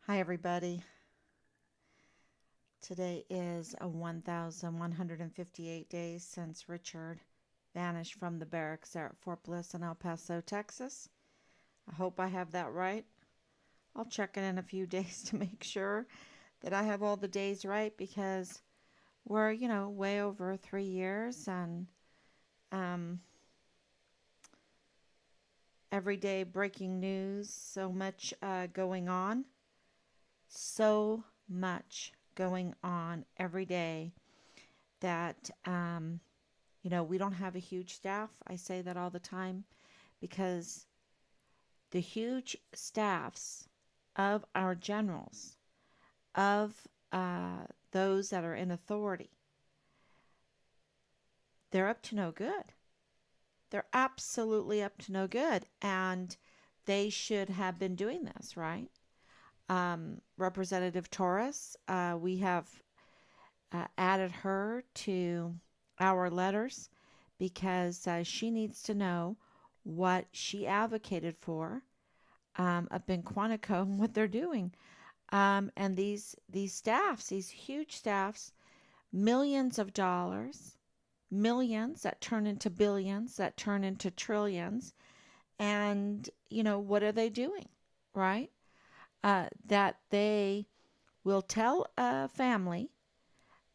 Hi, everybody. Today is a 1,158 days since Richard vanished from the barracks there at Fort Bliss in El Paso, Texas. I hope I have that right. I'll check it in a few days to make sure that I have all the days right because we're, way over 3 years and um, everyday breaking news, so much going on. So much going on every day that we don't have a huge staff. I say that all the time because the huge staffs of our generals, of those that are in authority, they're up to no good. They're absolutely up to no good. And they should have been doing this, right? Representative Torres, we have added her to our letters because she needs to know what she advocated for up in Quantico and what they're doing. And these staffs, these huge staffs, millions of dollars, millions that turn into billions, that turn into trillions. And, what are they doing? Right? That they will tell a family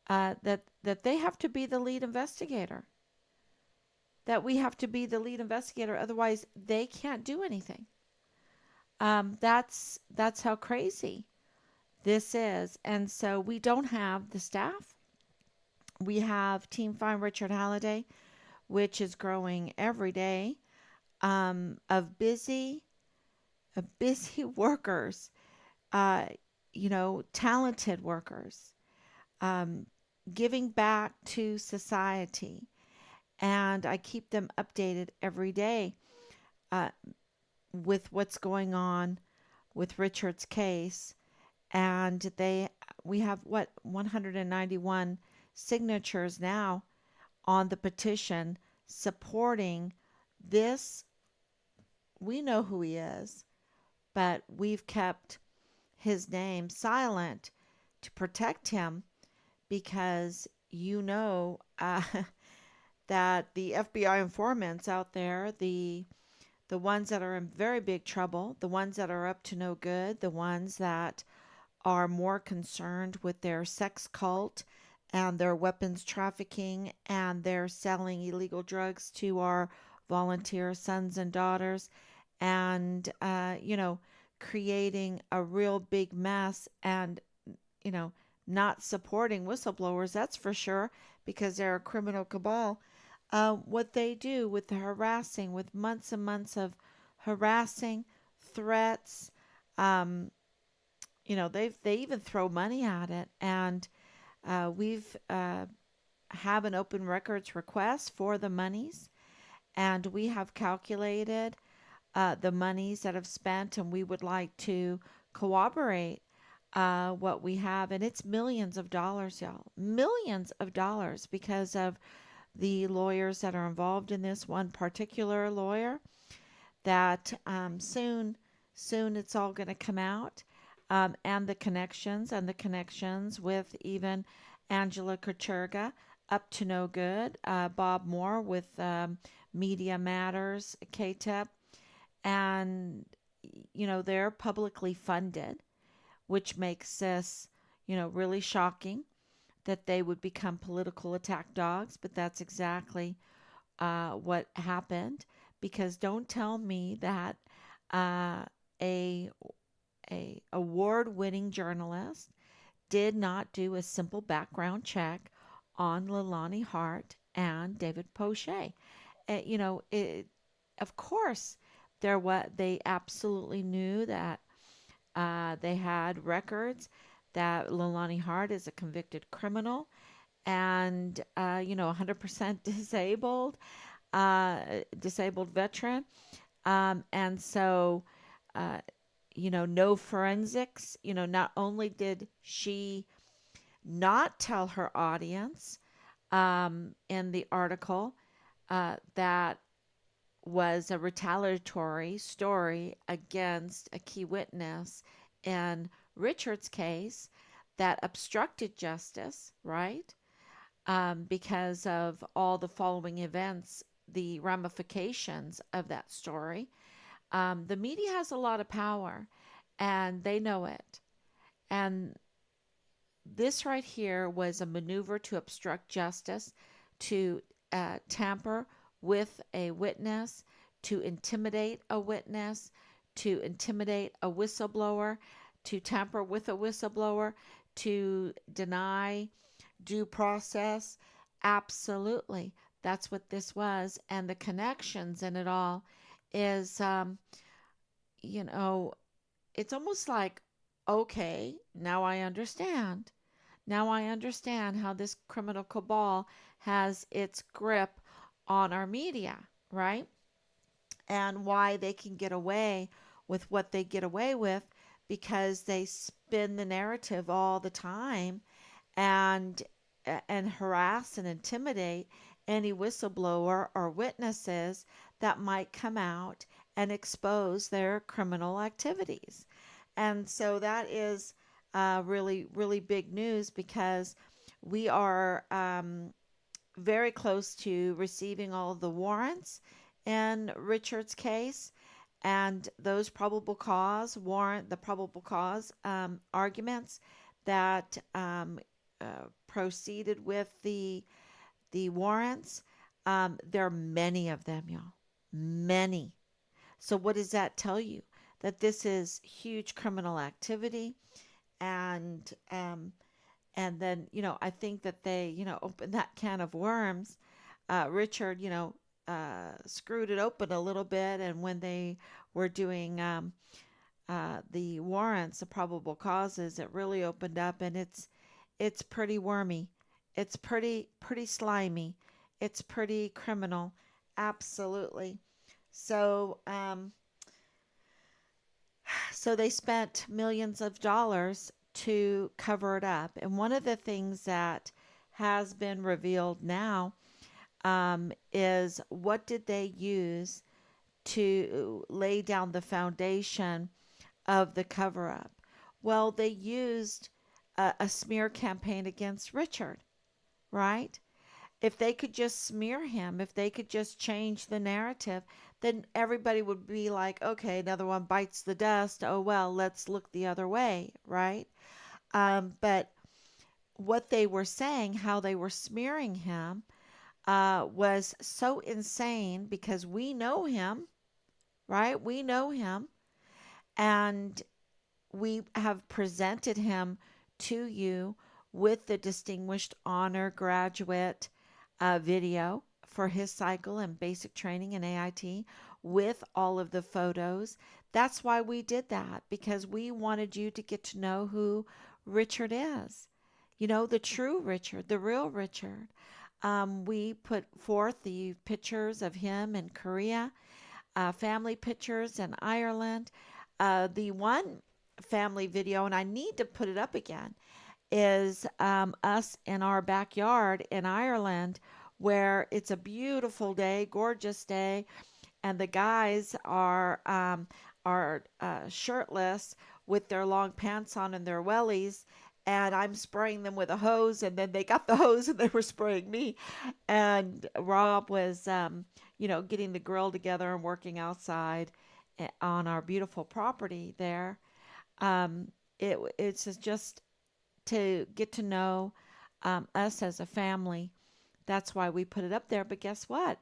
that they have to be the lead investigator, that we have to be the lead investigator, otherwise they can't do anything. That's how crazy this is, and so we don't have the staff. We have Team Find Richard Halliday, which is growing every day, of busy workers, uh, talented workers, um, giving back to society, and I keep them updated every day uh, with what's going on with Richard's case. And we have what 191 signatures now on the petition supporting this. We know who he is, but we've kept his name silent to protect him because that the FBI informants out there, the ones that are in very big trouble, the ones that are up to no good, the ones that are more concerned with their sex cult and their weapons trafficking and their selling illegal drugs to our volunteer sons and daughters and, creating a real big mess and, you know, not supporting whistleblowers, that's for sure, because they're a criminal cabal. What they do with the harassing, with months and months of harassing, threats, um, they even throw money at it, and we've have an open records request for the monies, and we have calculated the monies that have spent, and we would like to corroborate what we have, and it's millions of dollars, y'all, millions of dollars because of the lawyers that are involved in this. One particular lawyer that soon it's all going to come out, and the connections with even Angela Kucherga, up to no good, Bob Moore with Media Matters, KTEP, and they're publicly funded, which makes this really shocking that they would become political attack dogs, but that's exactly what happened. Because don't tell me that uh, a award-winning journalist did not do a simple background check on Leilani Hart and David Pochet. Of course, they absolutely knew that they had records that Leilani Hart is a convicted criminal and 100% disabled veteran, and so uh, no forensics. Not only did she not tell her audience in the article that was a retaliatory story against a key witness in Richard's case that obstructed justice, right? Because of all the following events, the ramifications of that story. The media has a lot of power and they know it. And this right here was a maneuver to obstruct justice, to tamper with a witness, to intimidate a witness, to intimidate a whistleblower, to tamper with a whistleblower, to deny due process. Absolutely. That's what this was. And the connections in it all is, you know, it's almost like, okay, now I understand. Now I understand how this criminal cabal has its grip on our media, right? And why they can get away with what they get away with because they spin the narrative all the time and harass and intimidate any whistleblower or witnesses that might come out and expose their criminal activities. And so that is really, really big news because we are very close to receiving all of the warrants in Richard's case. And those probable cause warrant, the probable cause arguments that proceeded with the warrants. There are many of them, y'all. Many. So what does that tell you? That this is huge criminal activity, and then I think that they opened that can of worms. Richard screwed it open a little bit, and when they were doing the warrants, the probable causes, it really opened up, and it's pretty wormy. It's pretty slimy. It's pretty criminal. Absolutely. So so they spent millions of dollars to cover it up. And one of the things that has been revealed now is what did they use to lay down the foundation of the cover up? Well, they used a smear campaign against Richard, right? If they could just smear him, if they could just change the narrative, then everybody would be like, okay, another one bites the dust. Oh, well, let's look the other way, right? But what they were saying, how they were smearing him, was so insane because we know him, right? We know him. And we have presented him to you with the Distinguished Honor Graduate video for his cycle and basic training in AIT with all of the photos. That's why we did that, because we wanted you to get to know who Richard is. The true Richard, the real Richard. We put forth the pictures of him in Korea, family pictures in Ireland. The one family video, and I need to put it up again, is us in our backyard in Ireland, where it's a beautiful day, gorgeous day, and the guys are shirtless with their long pants on and their wellies. And I'm spraying them with a hose, and then they got the hose and they were spraying me. And Rob was, getting the grill together and working outside on our beautiful property there. Um, it's just to get to know us as a family. That's why we put it up there. But guess what?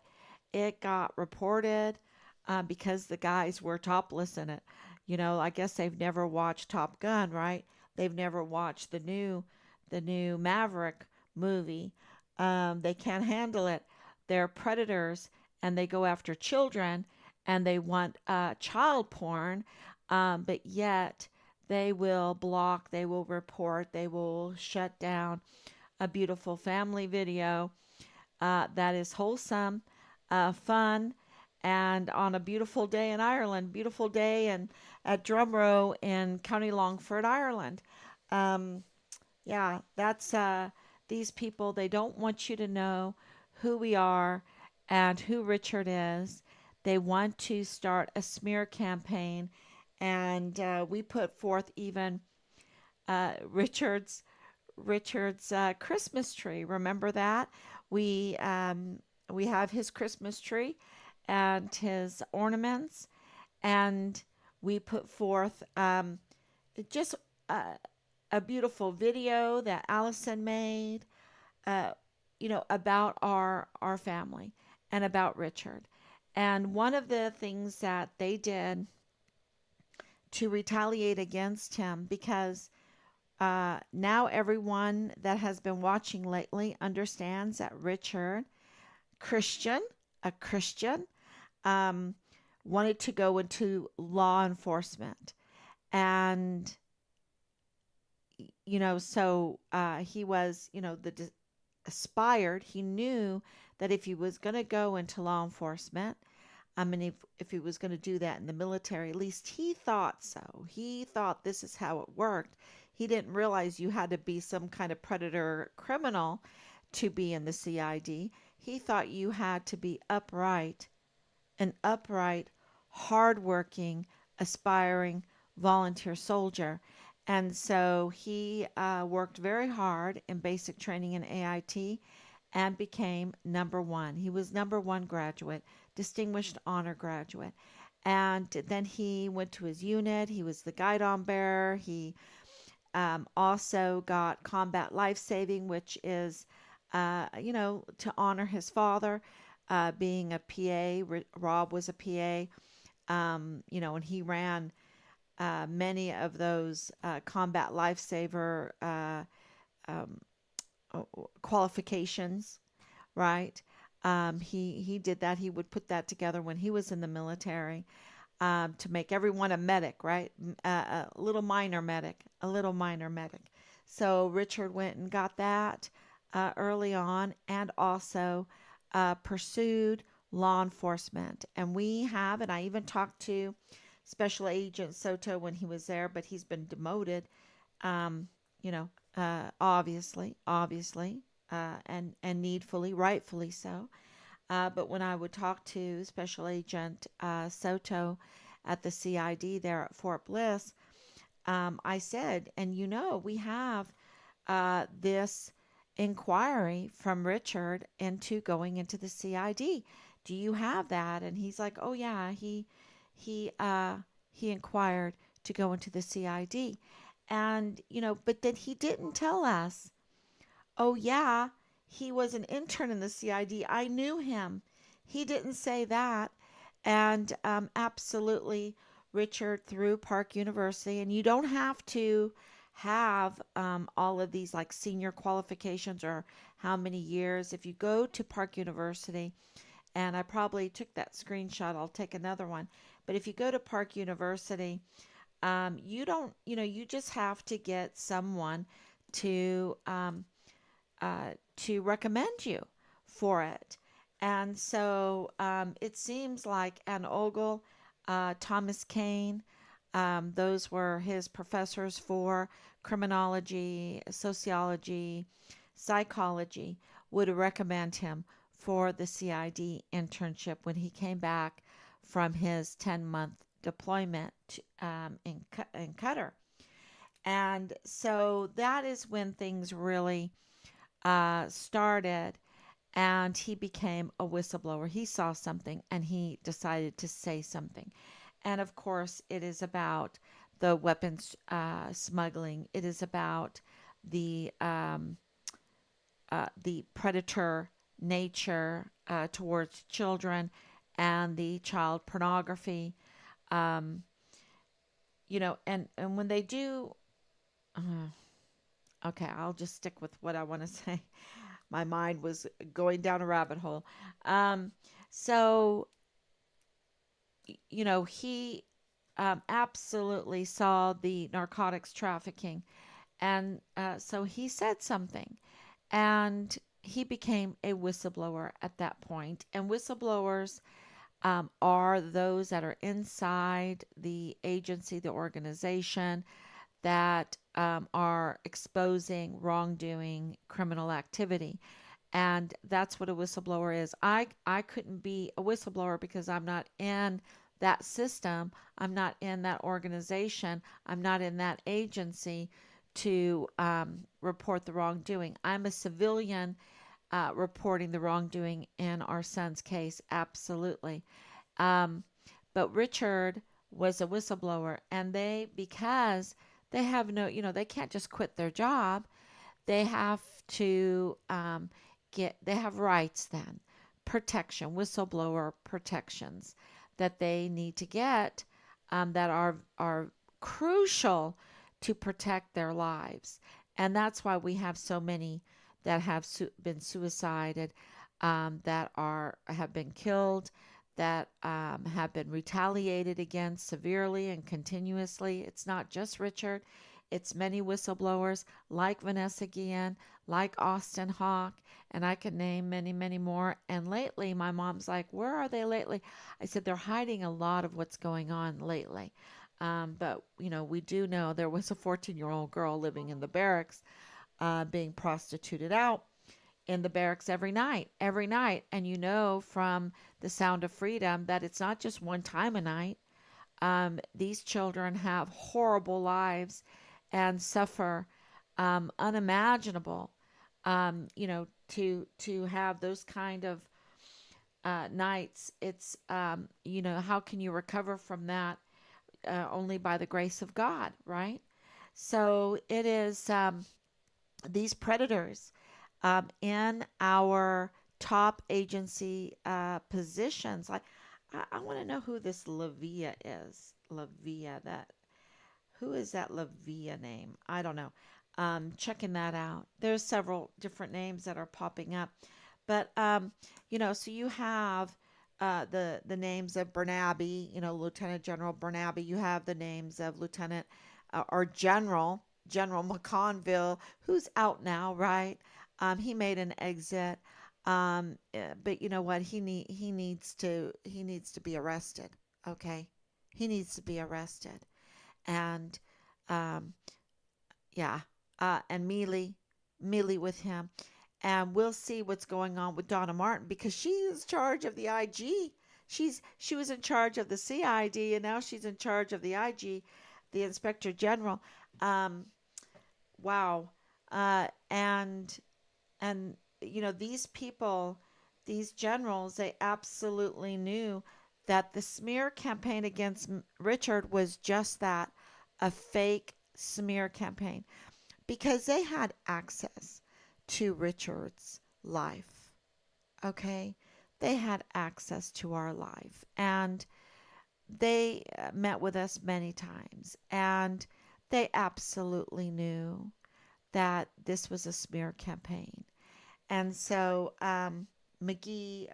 It got reported because the guys were topless in it. I guess they've never watched Top Gun, right? They've never watched the new Maverick movie. They can't handle it. They're predators and they go after children and they want child porn, but yet they will block, they will report, they will shut down a beautiful family video that is wholesome, fun, and on a beautiful day in Ireland, beautiful day and at Drumroe in County Longford, Ireland. Um, yeah, that's these people. They don't want you to know who we are and who Richard is. They want to start a smear campaign, and we put forth even Richard's Christmas tree. Remember that? We um, we have his Christmas tree and his ornaments, and we put forth just a, a beautiful video that Allison made, uh, about our family and about Richard. And one of the things that they did to retaliate against him, because now everyone that has been watching lately understands that Richard, Christian, a Christian, um, wanted to go into law enforcement. And, he was, aspired. He knew that if he was going to go into law enforcement, I mean, if he was going to do that in the military, at least he thought so. He thought this is how it worked. He didn't realize you had to be some kind of predator criminal to be in the CID. He thought you had to be an upright, hardworking, aspiring volunteer soldier. And so he worked very hard in basic training in AIT and became number one. He was number one graduate, distinguished honor graduate. And then he went to his unit. He was the guidon bearer. He also got combat life saving, which is, to honor his father, being a PA. Rob was a PA, and he ran many of those combat lifesaver um, qualifications, right? He did that. He would put that together when he was in the military, to make everyone a medic, right? A little minor medic, a little minor medic. So Richard went and got that early on, and also pursued law enforcement. And I even talked to Special Agent Soto when he was there, but he's been demoted. Um, obviously, and needfully, rightfully so. But when I would talk to Special Agent Soto at the CID there at Fort Bliss, I said, and we have this inquiry from Richard into going into the CID. Do you have that? And he's like, oh yeah, he uh, he inquired to go into the CID, and but then he didn't tell us. Oh, yeah, he was an intern in the CID. I knew him. He didn't say that. And absolutely, Richard through Park University. And you don't have to have all of these like senior qualifications or how many years. If you go to Park University, and I probably took that screenshot, I'll take another one. But if you go to Park University, you don't, you just have to get someone to to recommend you for it. And so it seems like Ann Ogle, Thomas Kane, those were his professors for criminology, sociology, psychology, would recommend him for the CID internship when he came back from his 10-month deployment in Qatar. And so that is when things really started, and he became a whistleblower. He saw something and he decided to say something. And of course, it is about the weapons smuggling. It is about the the predator nature towards children and the child pornography. Um, and when they do, okay, I'll just stick with what I want to say. My mind was going down a rabbit hole. Um, so, he absolutely saw the narcotics trafficking. And so he said something. And he became a whistleblower at that point. And whistleblowers are those that are inside the agency, the organization, that are exposing wrongdoing, criminal activity. And that's what a whistleblower is. I couldn't be a whistleblower because I'm not in that system. I'm not in that organization. I'm not in that agency to report the wrongdoing. I'm a civilian reporting the wrongdoing in our son's case, absolutely. Um, but Richard was a whistleblower, and because they have no, they can't just quit their job. They have to they have rights then, protection, whistleblower protections that they need to get that are crucial to protect their lives. And that's why we have so many that have been suicided, that have been killed, that have been retaliated against severely and continuously. It's not just Richard. It's many whistleblowers like Vanessa Guillen, like Austin Hawk, and I could name many, many more. And lately, my mom's like, "Where are they lately?" I said, "They're hiding a lot of what's going on lately." But, we do know there was a 14-year-old girl living in the barracks, being prostituted out in the barracks every night. And from The Sound of Freedom that it's not just one time a night. These children have horrible lives and suffer unimaginable. To have those kind of nights, it's how can you recover from that? Only by the grace of God, right? So it is these predators in our top agency positions. Like, I want to know who this Lavia is. Lavia, that who is that Lavia name? I don't know. Checking that out. There's several different names that are popping up, but so you have the names of Bernabe, Lieutenant General Bernabe. You have the names of Lieutenant or General McConville, who's out now, right? He made an exit. But you know what? He needs to be arrested. Okay, he needs to be arrested. And um, yeah, and Mealy with him. And we'll see what's going on with Donna Martin because she's in charge of the IG. She was in charge of the CID, and now she's in charge of the IG, the Inspector General. Um, wow. And these people, these generals, they absolutely knew that the smear campaign against Richard was just that, a fake smear campaign, because they had access to Richard's life. Okay, they had access to our life, and they met with us many times, and they absolutely knew that this was a smear campaign. And so McGee,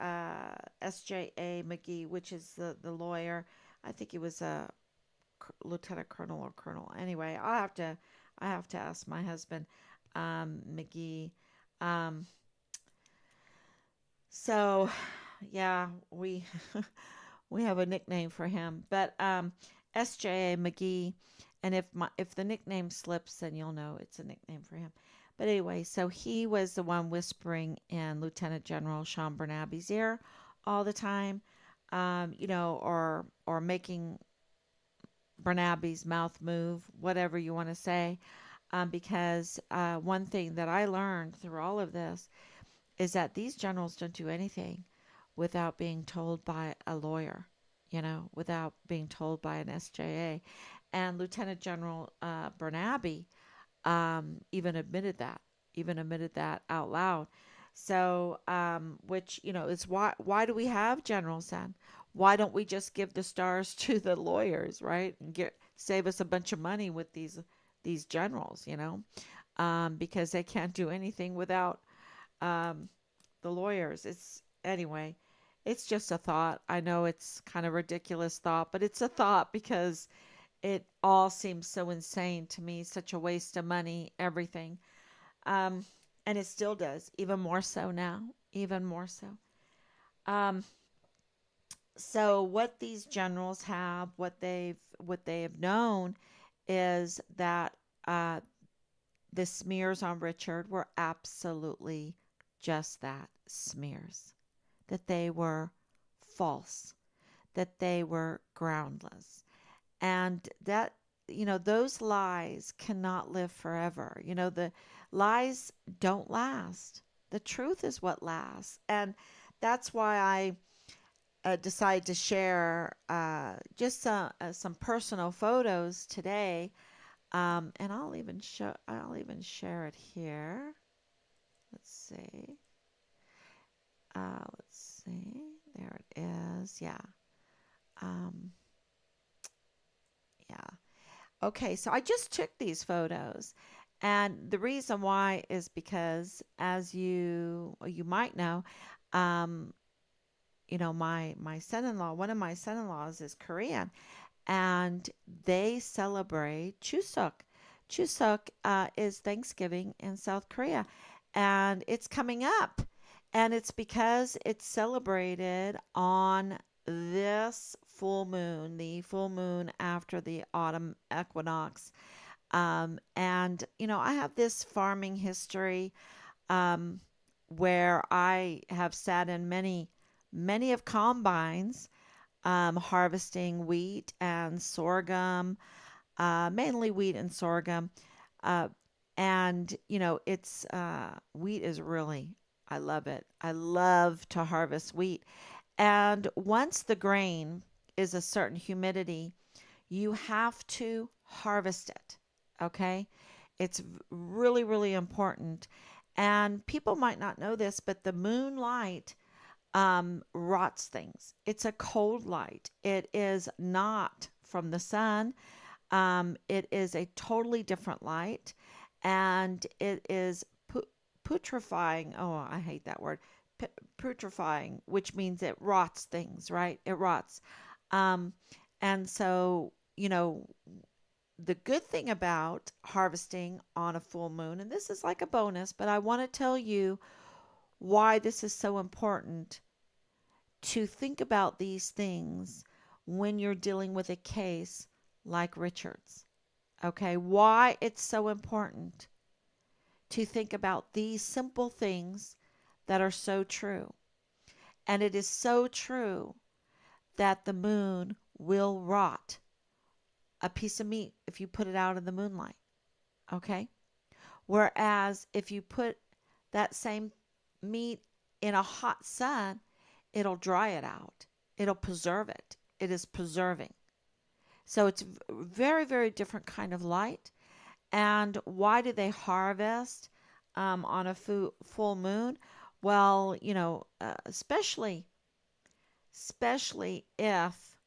SJA McGee, which is the lawyer, I think he was a lieutenant colonel or colonel. Anyway, I have to ask my husband, McGee. Um, so yeah, we we have a nickname for him, but SJA McGee. And if the nickname slips, then you'll know it's a nickname for him. But anyway, so he was the one whispering in Lieutenant General Sean Bernabe's ear all the time, or making Bernabe's mouth move, whatever you want to say. Because one thing that I learned through all of this is that these generals don't do anything without being told by a lawyer, without being told by an SJA. And Lieutenant General Bernabe even admitted that out loud. So, which is why do we have generals then? Why don't we just give the stars to the lawyers, right? And save us a bunch of money with these generals, because they can't do anything without um, the lawyers. It's anyway. It's just a thought. I know it's kind of ridiculous thought, but it's a thought because it all seems so insane to me, such a waste of money, everything. Um, and it still does, even more so now, even more so. Um, so what these generals have, what they have known, is that the smears on Richard were absolutely just that, smears. That they were false, that they were groundless, and that those lies cannot live forever. The lies don't last. The truth is what lasts. And that's why I decided to share just some personal photos today. And I'll even share it here. Let's see. Let's see. There it is. Yeah. Um, yeah. Okay, so I just took these photos. And the reason why is because, as you might know, um, my son-in-law, one of my son-in-laws is Korean, and they celebrate Chuseok. Chuseok is Thanksgiving in South Korea, and it's coming up. And it's because it's celebrated on this full moon, the full moon after the autumn equinox. And I have this farming history um, where I have sat in many of combines harvesting wheat and sorghum, mainly wheat and sorghum. Uh, and it's wheat is really, I love it. I love to harvest wheat. And once the grain is a certain humidity, you have to harvest it. Okay? It's really, really important. And people might not know this, but the moonlight rots things. It's a cold light. It is not from the sun. It is a totally different light, and it is putrefying. Oh, I hate that word. Putrefying, which means it rots things, right? It rots. Um, and so, the good thing about harvesting on a full moon, and this is like a bonus, but I want to tell you why this is so important to think about these things when you're dealing with a case like Richard's. Okay, why it's so important to think about these simple things that are so true. And it is so true that the moon will rot a piece of meat if you put it out in the moonlight. Okay? Whereas if you put that same meat in a hot sun, it'll dry it out. It'll preserve it. It is preserving. So it's very, very different kind of light. And why do they harvest on a full moon? Well, especially if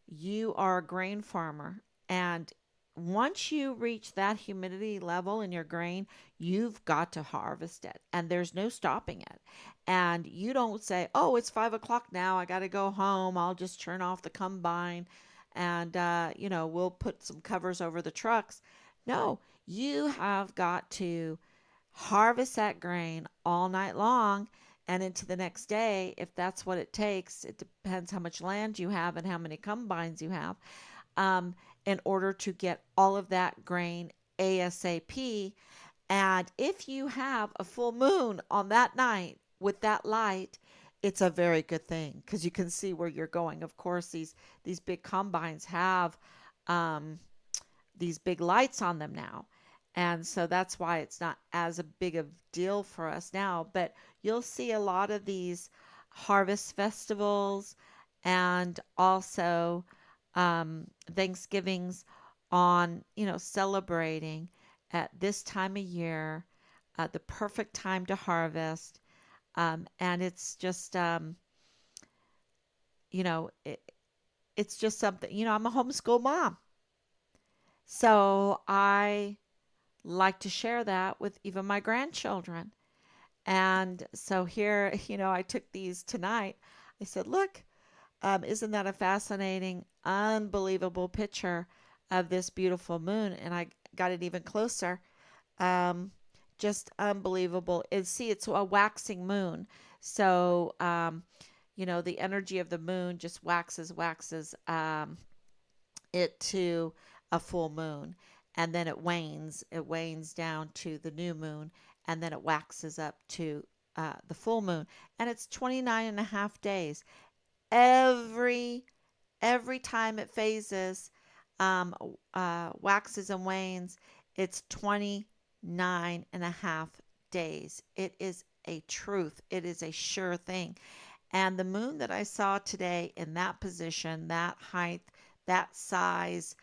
you are a grain farmer and once you reach that humidity level in your grain, you've got to harvest it and there's no stopping it. And you don't say, oh, it's 5 o'clock now. I got to go home. I'll just turn off the combine and, we'll put some covers over the trucks. No, you have got to harvest that grain all night long and into the next day if that's what it takes. It depends how much land you have and how many combines you have um, in order to get all of that grain ASAP. And if you have a full moon on that night with that light, it's a very good thing because you can see where you're going. Of course, these big combines have um, these big lights on them now. And so that's why it's not as a big of deal for us now. But you'll see a lot of these harvest festivals and also Thanksgivings on, celebrating at this time of year, the perfect time to harvest. And it's just, it, it's just something, I'm a homeschool mom. So I like to share that with even my grandchildren. And so here, I took these tonight. I said, look, isn't that a fascinating, unbelievable picture of this beautiful moon? And I got it even closer. Um, just unbelievable. It's a waxing moon. So, the energy of the moon just waxes it to a full moon. And then it wanes down to the new moon, and then it waxes up to the full moon. And it's 29 and a half days every every time it phases. um, waxes and wanes, it's 29 and a half days. It is a truth. It is a sure thing. And the moon that I saw today in that position, that height, that size,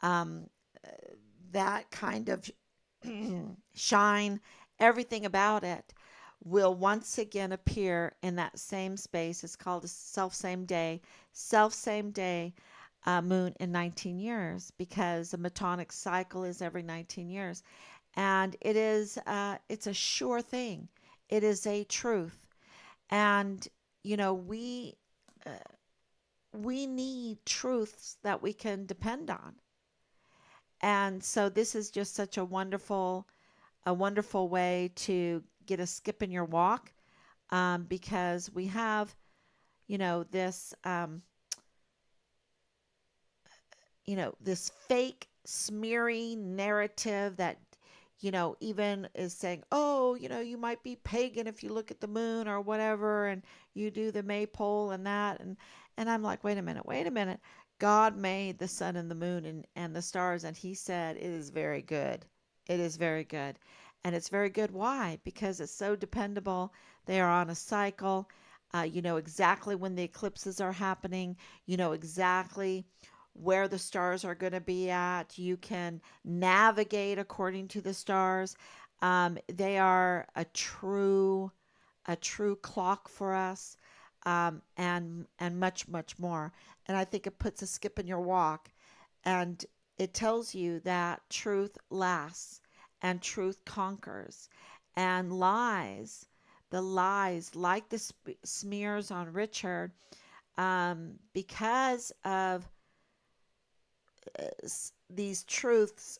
um, that kind of shine, everything about it will once again appear in that same space. It's called a self same day moon in 19 years because the metonic cycle is every 19 years. And it's a sure thing. It is a truth. And, you know, uh, we need truths that we can depend on. And so this is just such a wonderful way to get a skip in your walk, because we have, you know, this fake smeary narrative that, even is saying, oh, you might be pagan if you look at the moon or whatever, and you do the maypole and that. And I'm like, wait a minute. God made the sun and the moon and the stars, and he said it is very good. It is very good. And it's very good. Why? Because it's so dependable. They are on a cycle. You know exactly when the eclipses are happening. You know exactly where the stars are going to be at. You can navigate according to the stars. They are a true clock for us, and much more. And I think it puts a skip in your walk, and it tells you that truth lasts, and truth conquers, and the lies like the smears on Richard, because of these truths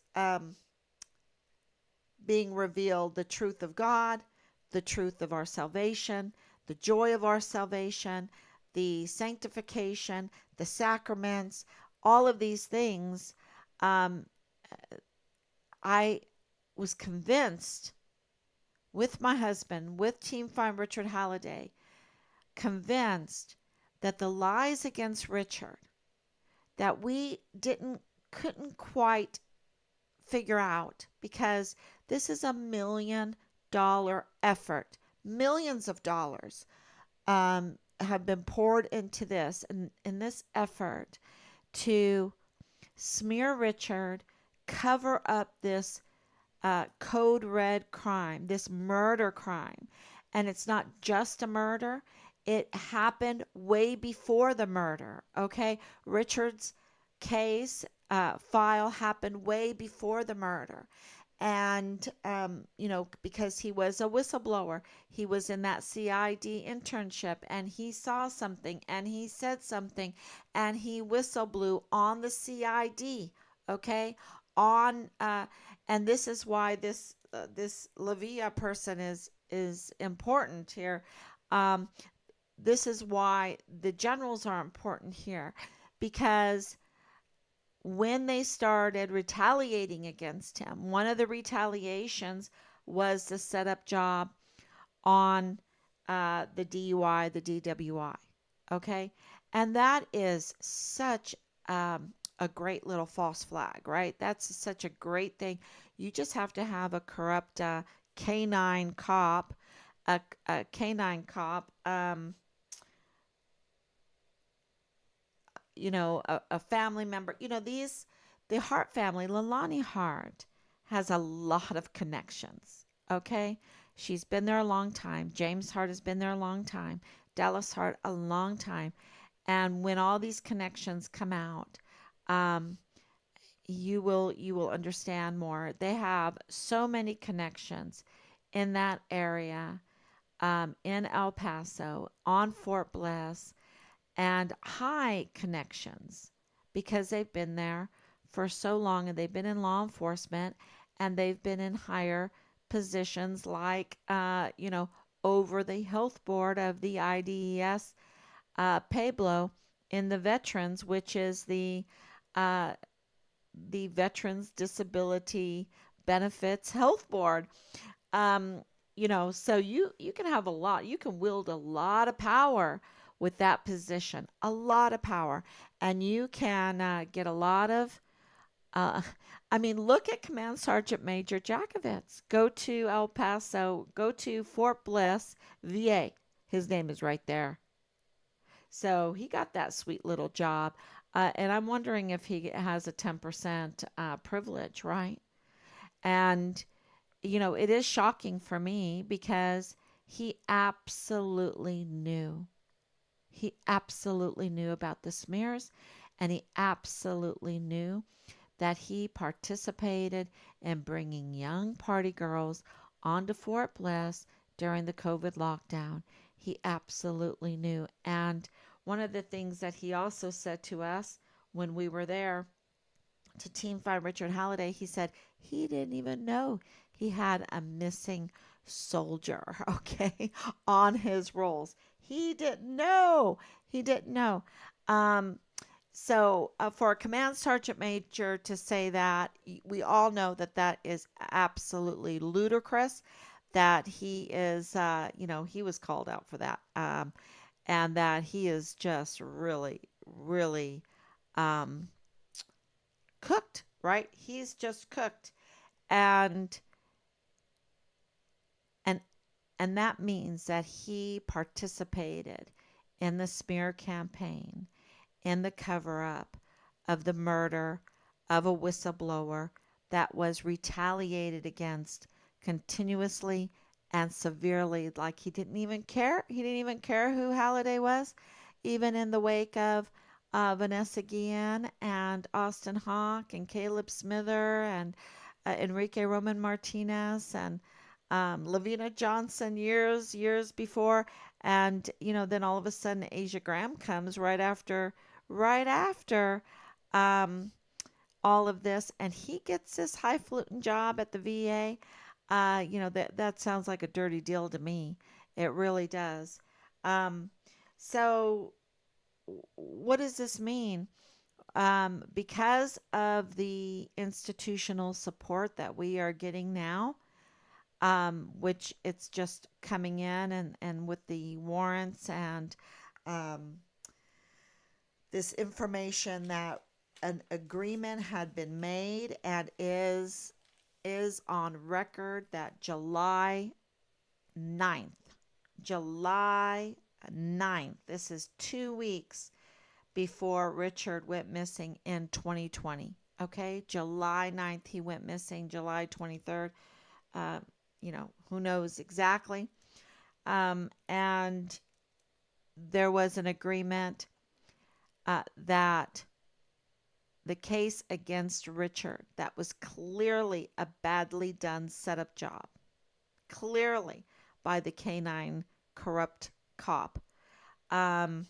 being revealed, the truth of God, the truth of our salvation, the joy of our salvation, the sanctification, the sacraments, all of these things. Um, I was convinced with my husband, with Team Find Richard Halliday, convinced that the lies against Richard that we didn't couldn't quite figure out, because this is $1 million effort. Millions of dollars have been poured into this, and in this effort to smear Richard, cover up this code red crime, this murder crime. And it's not just a murder, it happened way before the murder. Okay. Richard's case file happened way before the murder. And, because he was a whistleblower, he was in that CID internship, and he saw something and he said something, and he whistleblew on the CID. Okay. On, and this is why this Lavia person is important here. Um, this is why the generals are important here, because when they started retaliating against him, one of the retaliations was the setup job on the DUI, the DWI. Okay. And that is such a great little false flag, right? That's such a great thing. You just have to have a corrupt canine cop, a canine cop, a family member. The Hart family, Leilani Hart, has a lot of connections. Okay. She's been there a long time. James Hart has been there a long time. Dallas Hart, a long time. And when all these connections come out, um, you will understand more. They have so many connections in that area, in El Paso, on Fort Bliss, and high connections because they've been there for so long, and they've been in law enforcement, and they've been in higher positions like, over the health board of the IDES, Pueblo, in the veterans, which is uh, the Veterans Disability Benefits Health Board. Um, so you can have a lot, you can wield a lot of power with that position, a lot of power, and you can get a lot of Uh, I mean, look at Command Sergeant Major Jakovitz. Go to El Paso, go to Fort Bliss, VA. His name is right there. So he got that sweet little job. And I'm wondering if he has a 10% privilege, right? And, it is shocking for me because he absolutely knew. He absolutely knew about the smears, and he absolutely knew that he participated in bringing young party girls onto Fort Bliss during the COVID lockdown. He absolutely knew. And one of the things that he also said to us when we were there to Team 5 Richard Halliday, he said he didn't even know he had a missing soldier, okay, on his rolls. He didn't know. He didn't know. Um, for a command sergeant major to say that, we all know that that is absolutely ludicrous. That he is, he was called out for that, and that he is just really, really um, cooked. Right? He's just cooked, and and and that means that he participated in the smear campaign, in the cover up of the murder of a whistleblower that was retaliated against continuously and severely. Like he didn't even care. He didn't even care who Halliday was, even in the wake of Vanessa Guillen and Austin Hawk and Caleb Smither and Enrique Roman Martinez and Lavina Johnson years before. And, then all of a sudden Asia Graham comes right after um, all of this, and he gets this highfalutin job at the VA. That sounds like a dirty deal to me. It really does. Um, so, what does this mean? Because of the institutional support that we are getting now, which it's just coming in, and with the warrants and um, this information that an agreement had been made and is on record that July 9th, this is 2 weeks before Richard went missing in 2020. Okay, July 9th he went missing, July 23rd, uh, who knows exactly. And there was an agreement that the case against Richard, that was clearly a badly done setup job, clearly by the canine corrupt cop, um,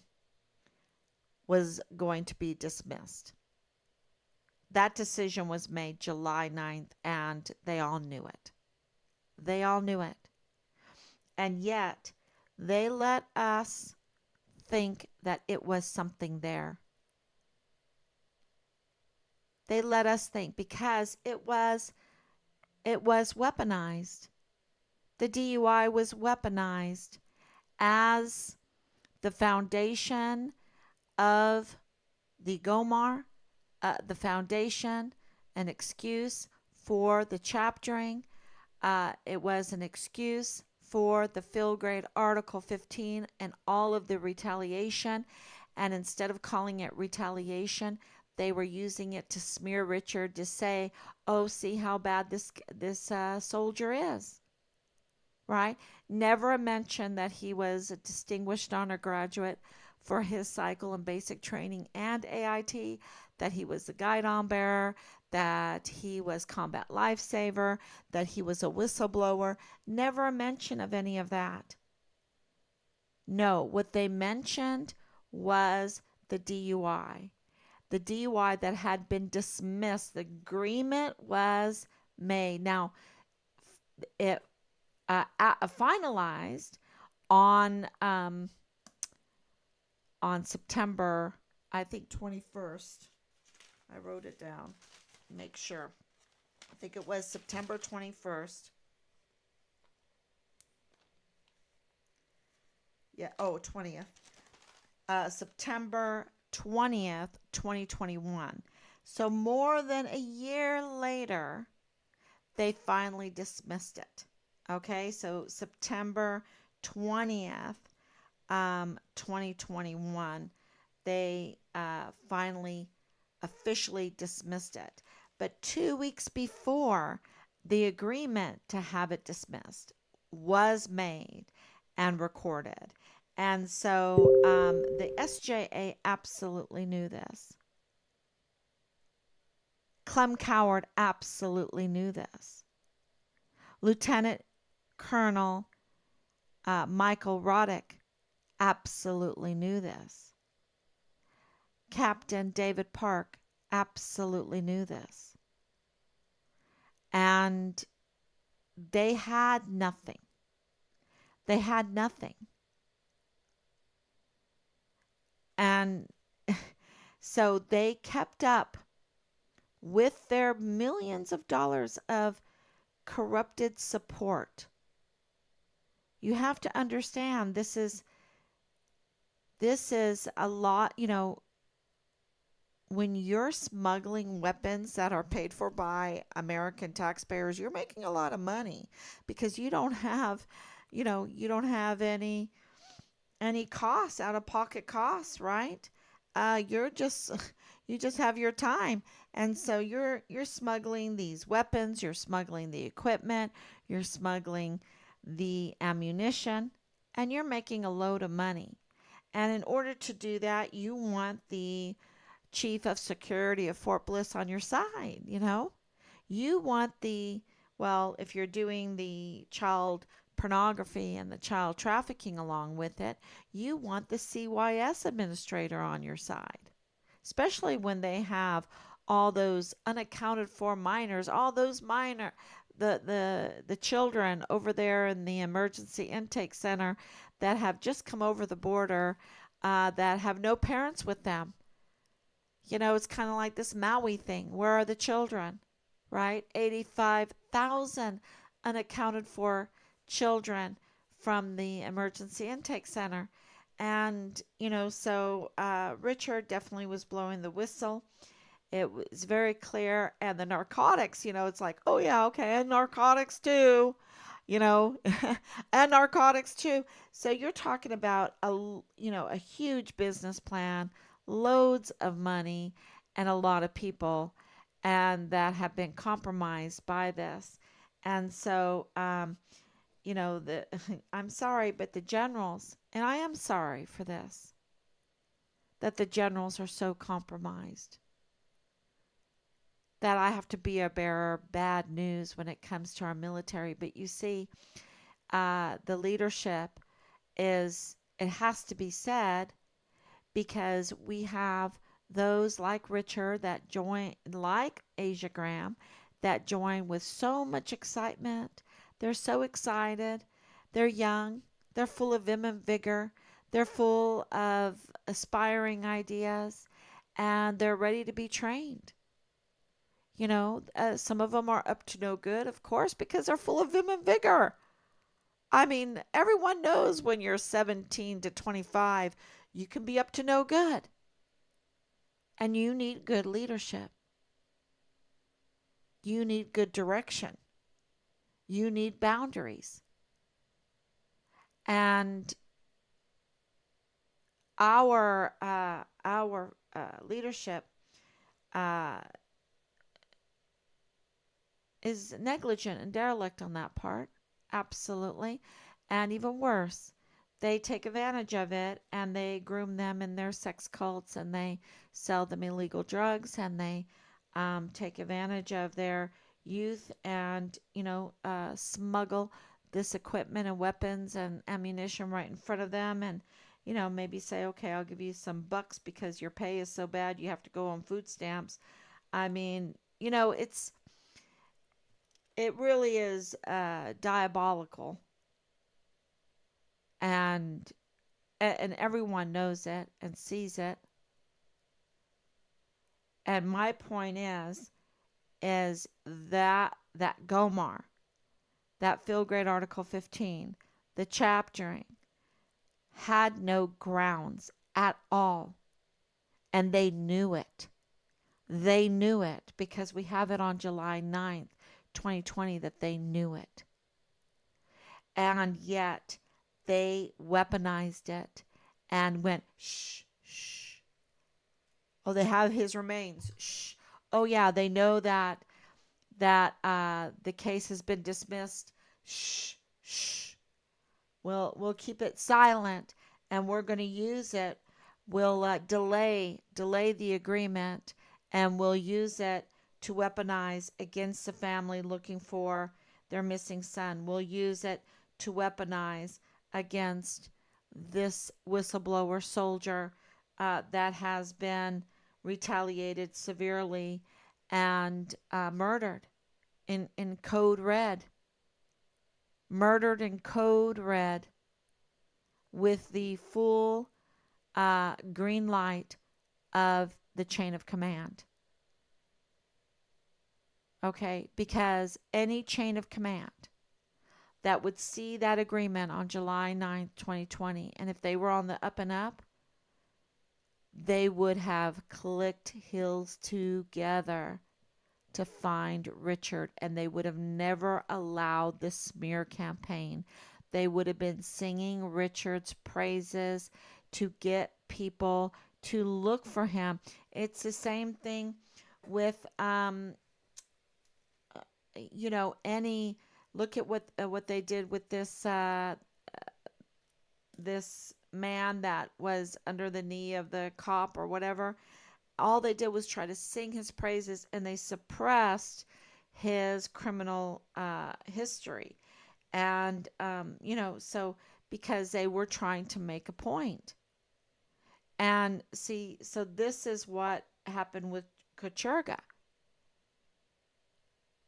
was going to be dismissed. That decision was made July 9th, and they all knew it. They all knew it. And yet, they let us think that it was something there. They let us think because it was weaponized. The DUI was weaponized as the foundation of the Gomar, the foundation, an excuse for the chaptering. It was an excuse for the field grade Article 15 and all of the retaliation. And instead of calling it retaliation, they were using it to smear Richard to say, "Oh, see how bad this soldier is." Right? Never a mention that he was a distinguished honor graduate for his cycle and basic training and AIT, that he was a guidon bearer, that he was combat lifesaver, that he was a whistleblower. Never a mention of any of that. No, what they mentioned was the DUI. The DUI that had been dismissed. The agreement was made. Now, it finalized on September, I think 21st. I wrote it down. Make sure. I think it was September 21st. Yeah. Oh, 20th. September 20th, 2021. So more than a year later, they finally dismissed it. Okay, so September 20th, 2021, they finally officially dismissed it. But 2 weeks before, the agreement to have it dismissed was made and recorded. And so the SJA absolutely knew this. Clem Coward absolutely knew this. Lieutenant Colonel Michael Roddick absolutely knew this. Captain David Park absolutely knew this. And they had nothing. They had nothing. And so they kept up with their millions of dollars of corrupted support. You have to understand this is a lot, when you're smuggling weapons that are paid for by American taxpayers, you're making a lot of money because you don't have any costs, out of pocket costs, right? You're just you just have your time, and so you're smuggling these weapons, you're smuggling the equipment, you're smuggling the ammunition, and you're making a load of money. And in order to do that, you want the chief of security of Fort Bliss on your side, You want well, if you're doing the child pornography and the child trafficking along with it, you want the CYS administrator on your side, especially when they have all those unaccounted for minors, all those the children over there in the emergency intake center that have just come over the border, that have no parents with them. It's kind of like this Maui thing. Where are the children? Right? 85,000 unaccounted for children from the emergency intake center. And, so Richard definitely was blowing the whistle. It was very clear. And the narcotics, it's like, oh, yeah, okay, and narcotics too, you know, and narcotics too. So you're talking about a huge business plan, loads of money, and a lot of people, and that have been compromised by this. And so, the I'm sorry, but the generals, and I am sorry for this, that the generals are so compromised that I have to be a bearer of bad news when it comes to our military. But you see, the leadership it has to be said, because we have those like Richard that join, like Asia Graham, that join with so much excitement. They're so excited. They're young. They're full of vim and vigor. They're full of aspiring ideas, and they're ready to be trained. Some of them are up to no good, of course, because they're full of vim and vigor. I mean, everyone knows when you're 17 to 25, you can be up to no good. And you need good leadership. You need good direction. You need boundaries. And our leadership uh, is negligent and derelict on that part. Absolutely. And even worse, they take advantage of it and they groom them in their sex cults, and they sell them illegal drugs, and they take advantage of their youth, and, smuggle this equipment and weapons and ammunition right in front of them, and, maybe say, okay, I'll give you some bucks because your pay is so bad you have to go on food stamps. I mean, it really is diabolical, and everyone knows it and sees it. And my point is that Gomar, that field grade Article 15, the chaptering, had no grounds at all, and they knew it. They knew it because we have it on July 9th, 2020, that they knew it. And yet they weaponized it and went, shh, shh. Oh, they have his remains. Shh. Oh, yeah, they know that the case has been dismissed. Shh, shh. We'll keep it silent, and we're going to use it. We'll delay the agreement, and we'll use it to weaponize against the family looking for their missing son. We'll use it to weaponize against this whistleblower soldier that has been retaliated severely and murdered in code red, murdered in code red, with the full green light of the chain of command. Okay, because any chain of command that would see that agreement on July 9th, 2020, and if they were on the up and up, they would have clicked heels together to find Richard, and they would have never allowed the smear campaign. They would have been singing Richard's praises to get people to look for him. It's the same thing with any look at what they did with this man that was under the knee of the cop or whatever. All they did was try to sing his praises, and they suppressed his criminal history. And so because they were trying to make a point. And see, so this is what happened with Kacherga.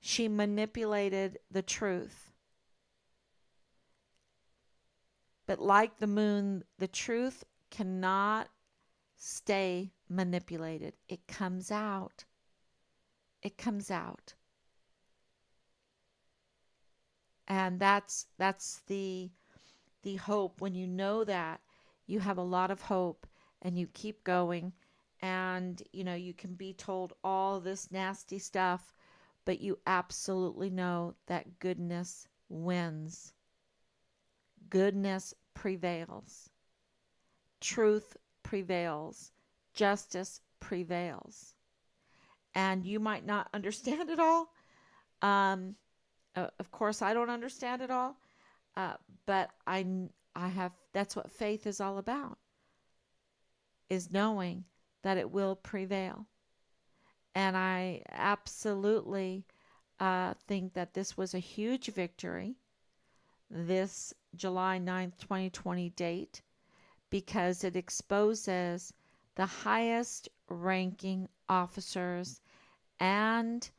She manipulated the truth. But like the moon, the truth cannot stay manipulated. It comes out. It comes out. And that's the hope. When you know that, you have a lot of hope, and you keep going, and you can be told all this nasty stuff, but you absolutely know that goodness wins. Goodness prevails. Truth prevails. Justice prevails. And you might not understand it all. Of course, I don't understand it all, but I have. That's what faith is all about: is knowing that it will prevail. And I absolutely think that this was a huge victory, this July 9th, 2020 date, because it exposes the highest ranking officers and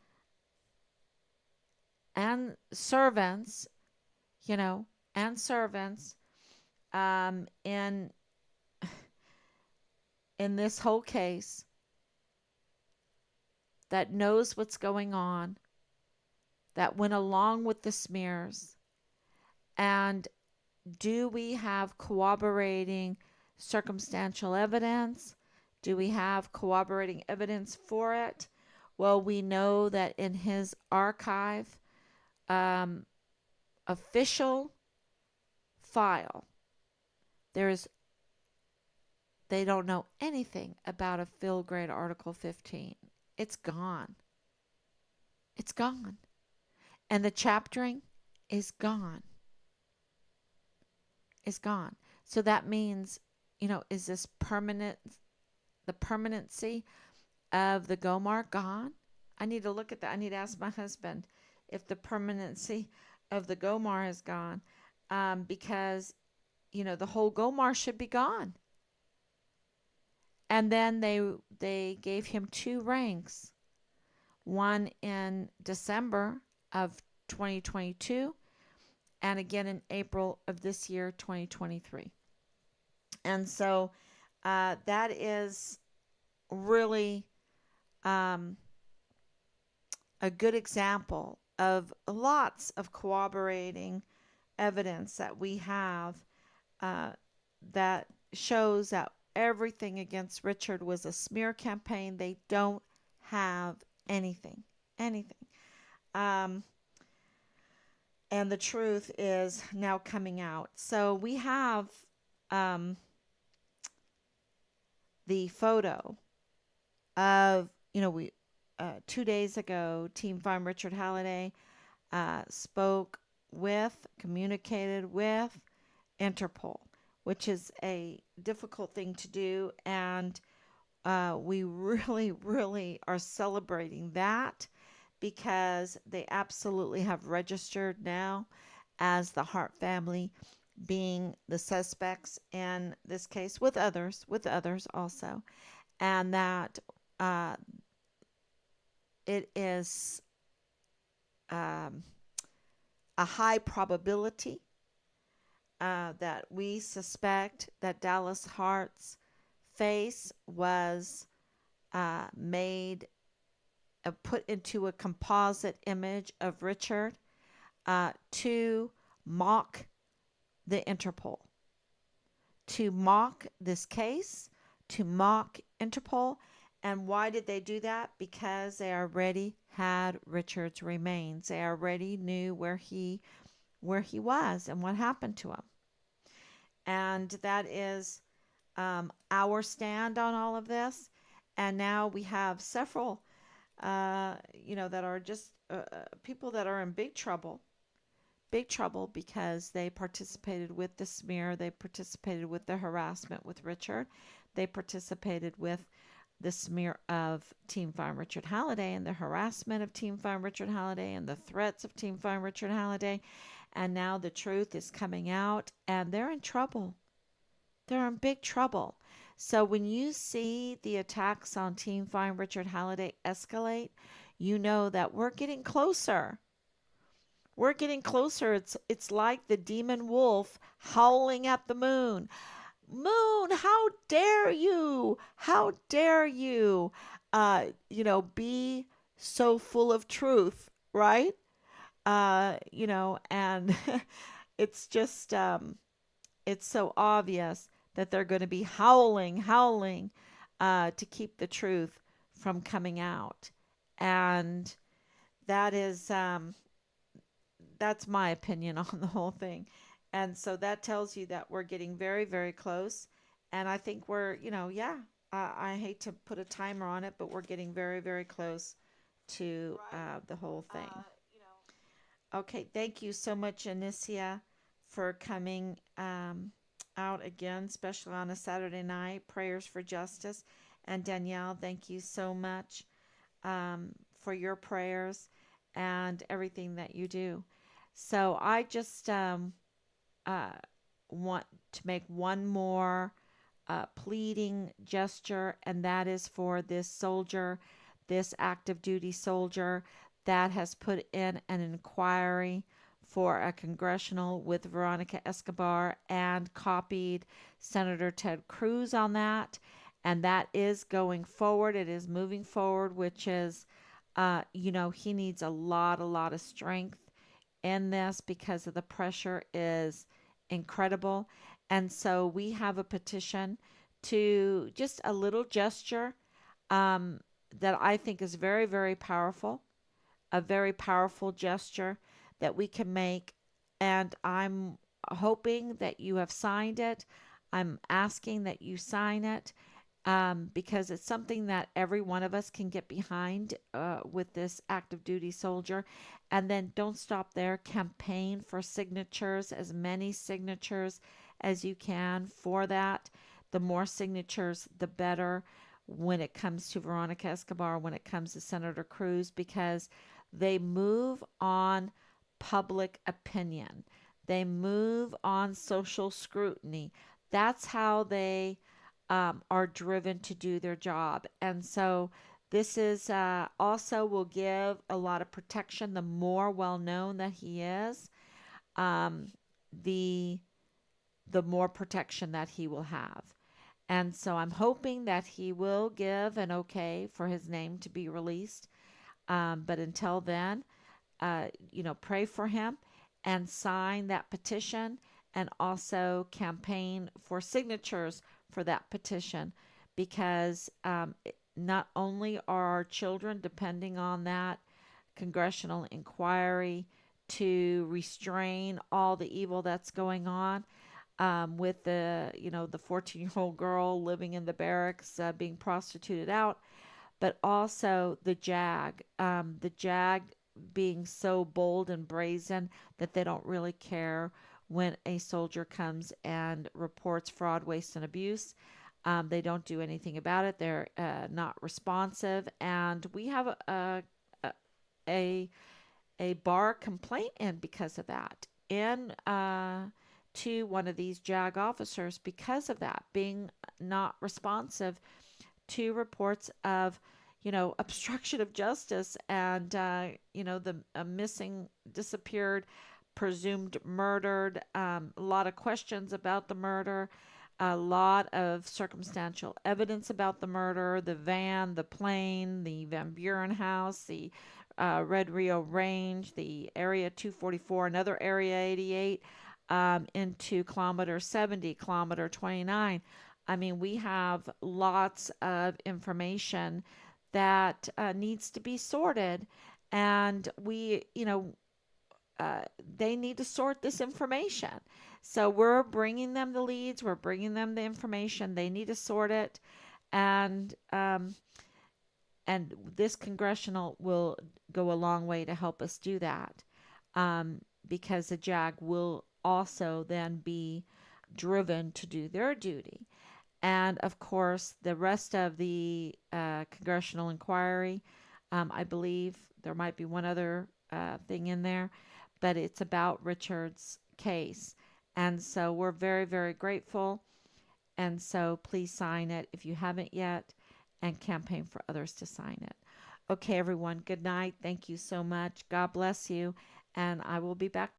servants, you know, and servants in this whole case, that knows what's going on, that went along with the smears. And do we have corroborating circumstantial evidence? Do we have corroborating evidence for it? Well, we know that in his archive, um, official file, there's they don't know anything about a field grade Article 15. It's gone. It's gone. And the chaptering is gone. Is gone. So that means, is this permanent, the permanency of the Gomar gone? I need to look at that. I need to ask my husband if the permanency of the Gomar is gone, because, the whole Gomar should be gone. And then they gave him 2 ranks, one in December of 2022 and again in April of this year, 2023. And so that is really a good example of lots of corroborating evidence that we have that shows that everything against Richard was a smear campaign. They don't have anything, anything. Um, and the truth is now coming out. So we have um, the photo of, we 2 days ago, Team Farm Richard Halliday spoke with, communicated with Interpol, which is a difficult thing to do. And we really, really are celebrating that because they absolutely have registered now as the Hart family being the suspects in this case with others also, and that uh, it is um, a high probability that we suspect that Dallas Hart's face was made, put into a composite image of Richard to mock the Interpol, to mock this case, to mock Interpol. And why did they do that? Because they already had Richard's remains. They already knew where he was and what happened to him. And that is our stand on all of this. And now we have several, that are just people that are in big trouble because they participated with the smear, they participated with the harassment with Richard, they participated with the smear of Team Farm Richard Halliday and the harassment of Team Farm Richard Halliday and the threats of Team Farm Richard Halliday. And now the truth is coming out and they're in trouble. They're in big trouble. So when you see the attacks on Team Farm Richard Halliday escalate, you know that we're getting closer. We're getting closer. It's like the demon wolf howling at the moon. Moon, how dare you? How dare you? Be so full of truth, right? And it's just it's so obvious that they're going to be howling to keep the truth from coming out. And that is that's my opinion on the whole thing. And so that tells you that we're getting very, very close. And I think we're, yeah, I hate to put a timer on it, but we're getting very, very close to the whole thing. Okay, thank you so much, Anicia, for coming out again, especially on a Saturday night. Prayers for justice. And Danielle, thank you so much for your prayers and everything that you do. So I just uh, want to make one more pleading gesture, and that is for this soldier, this active duty soldier that has put in an inquiry for a congressional with Veronica Escobar and copied Senator Ted Cruz on that. And that is going forward. It is moving forward, which is, he needs a lot of strength in this because of the pressure is incredible. And so we have a petition to just a little gesture um, that I think is very, very powerful, a very powerful gesture that we can make. And I'm hoping that you have signed it. I'm asking that you sign it because it's something that every one of us can get behind with this active duty soldier. And then don't stop there. Campaign for signatures, as many signatures as you can for that. The more signatures, the better when it comes to Veronica Escobar, when it comes to Senator Cruz, because they move on public opinion. They move on social scrutiny. That's how they are driven to do their job. And so this is also will give a lot of protection. The more well known that he is, um, the more protection that he will have. And so I'm hoping that he will give an okay for his name to be released. But until then, pray for him and sign that petition and also campaign for signatures for that petition because not only are our children depending on that congressional inquiry to restrain all the evil that's going on, with the 14-year-old girl living in the barracks, being prostituted out, but also the JAG being so bold and brazen that they don't really care when a soldier comes and reports fraud, waste, and abuse. They don't do anything about it. They're not responsive, and we have a a bar complaint in because of that. In to one of these JAG officers because of that being not responsive to reports of, obstruction of justice and, the missing, disappeared, presumed murdered, a lot of questions about the murder, a lot of circumstantial evidence about the murder, the van, the plane, the Van Buren house, the Red Rio Range, the Area 244, another Area 88, into Kilometer 70, Kilometer 29. I mean, we have lots of information that needs to be sorted, and they need to sort this information. So we're bringing them the leads, we're bringing them the information. They need to sort it, and this congressional will go a long way to help us do that, because the JAG will also then be driven to do their duty. And of course, the rest of the congressional inquiry, I believe there might be one other thing in there, but it's about Richard's case. And so we're very, very grateful. And so please sign it if you haven't yet, and campaign for others to sign it. Okay, everyone, good night. Thank you so much. God bless you. And I will be back